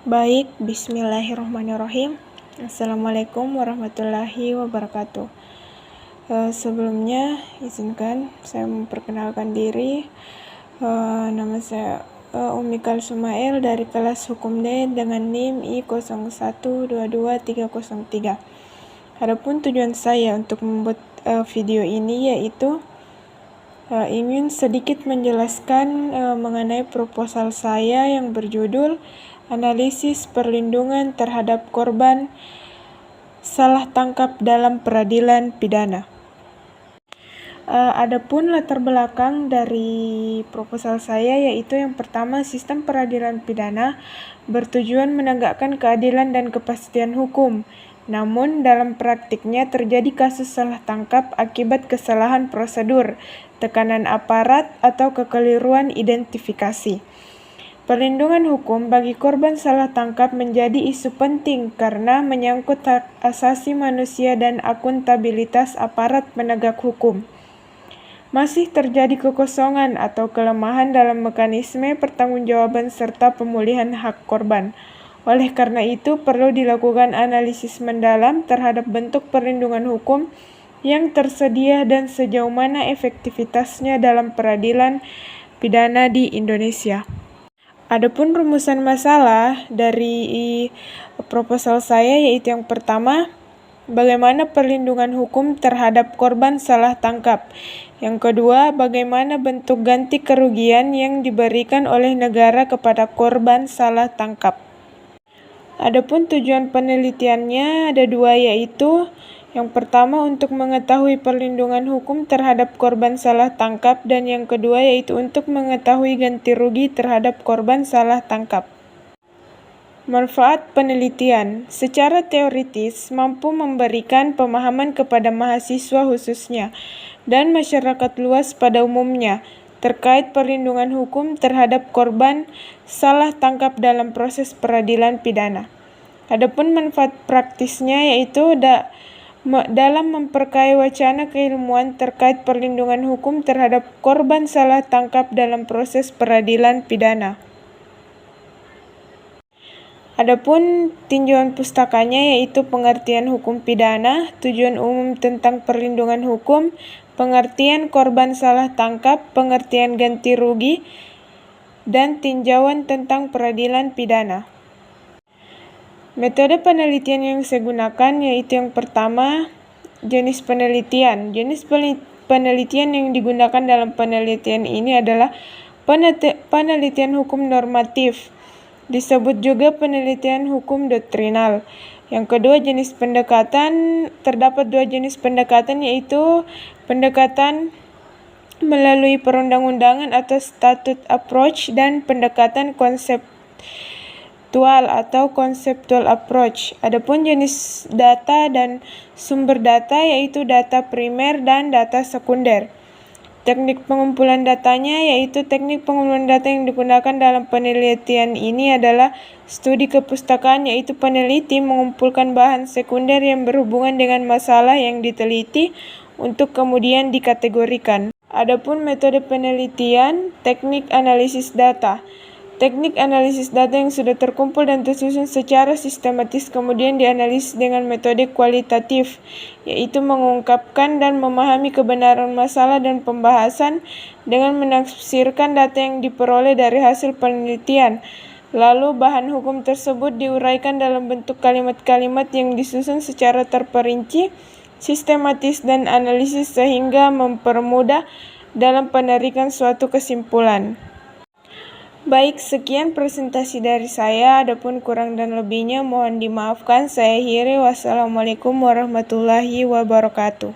Baik, bismillahirrahmanirrahim. Assalamualaikum warahmatullahi wabarakatuh. Sebelumnya, izinkan saya memperkenalkan diri. Nama saya Umi Kalsumail dari kelas Hukum D dengan NIM I0122303. Adapun tujuan saya untuk membuat video ini yaitu ingin sedikit menjelaskan mengenai proposal saya yang berjudul Analisis Perlindungan Terhadap Korban Salah Tangkap dalam Peradilan Pidana. Adapun latar belakang dari proposal saya yaitu yang pertama, sistem peradilan pidana bertujuan menegakkan keadilan dan kepastian hukum. Namun, dalam praktiknya terjadi kasus salah tangkap akibat kesalahan prosedur, tekanan aparat, atau kekeliruan identifikasi. Perlindungan hukum bagi korban salah tangkap menjadi isu penting karena menyangkut hak asasi manusia dan akuntabilitas aparat penegak hukum. Masih terjadi kekosongan atau kelemahan dalam mekanisme pertanggungjawaban serta pemulihan hak korban. Oleh karena itu, perlu dilakukan analisis mendalam terhadap bentuk perlindungan hukum yang tersedia dan sejauh mana efektivitasnya dalam peradilan pidana di Indonesia. Adapun rumusan masalah dari proposal saya yaitu yang pertama, bagaimana perlindungan hukum terhadap korban salah tangkap. Yang kedua, bagaimana bentuk ganti kerugian yang diberikan oleh negara kepada korban salah tangkap. Adapun tujuan penelitiannya ada dua, yaitu yang pertama untuk mengetahui perlindungan hukum terhadap korban salah tangkap, dan yang kedua yaitu untuk mengetahui ganti rugi terhadap korban salah tangkap. Manfaat penelitian secara teoritis mampu memberikan pemahaman kepada mahasiswa khususnya dan masyarakat luas pada umumnya terkait perlindungan hukum terhadap korban salah tangkap dalam proses peradilan pidana. Adapun manfaat praktisnya yaitu dalam memperkaya wacana keilmuan terkait perlindungan hukum terhadap korban salah tangkap dalam proses peradilan pidana. Adapun tinjauan pustakanya yaitu pengertian hukum pidana, tujuan umum tentang perlindungan hukum, pengertian korban salah tangkap, pengertian ganti rugi, dan tinjauan tentang peradilan pidana. Metode penelitian yang saya gunakan yaitu yang pertama, jenis penelitian. Jenis penelitian yang digunakan dalam penelitian ini adalah penelitian hukum normatif. Disebut juga penelitian hukum doktrinal. Yang kedua, jenis pendekatan. Terdapat dua jenis pendekatan yaitu pendekatan melalui perundang-undangan atau statute approach dan pendekatan konseptual atau conceptual approach. Adapun jenis data dan sumber data yaitu data primer dan data sekunder. Teknik pengumpulan datanya yaitu teknik pengumpulan data yang digunakan dalam penelitian ini adalah studi kepustakaan, yaitu peneliti mengumpulkan bahan sekunder yang berhubungan dengan masalah yang diteliti untuk kemudian dikategorikan. Adapun metode penelitian, teknik analisis data. Teknik analisis data yang sudah terkumpul dan tersusun secara sistematis kemudian dianalisis dengan metode kualitatif, yaitu mengungkapkan dan memahami kebenaran masalah dan pembahasan dengan menafsirkan data yang diperoleh dari hasil penelitian. Lalu bahan hukum tersebut diuraikan dalam bentuk kalimat-kalimat yang disusun secara terperinci, sistematis, dan analisis sehingga mempermudah dalam penarikan suatu kesimpulan. Baik, sekian presentasi dari saya. Adapun kurang dan lebihnya mohon dimaafkan. Saya akhiri. Wassalamualaikum warahmatullahi wabarakatuh.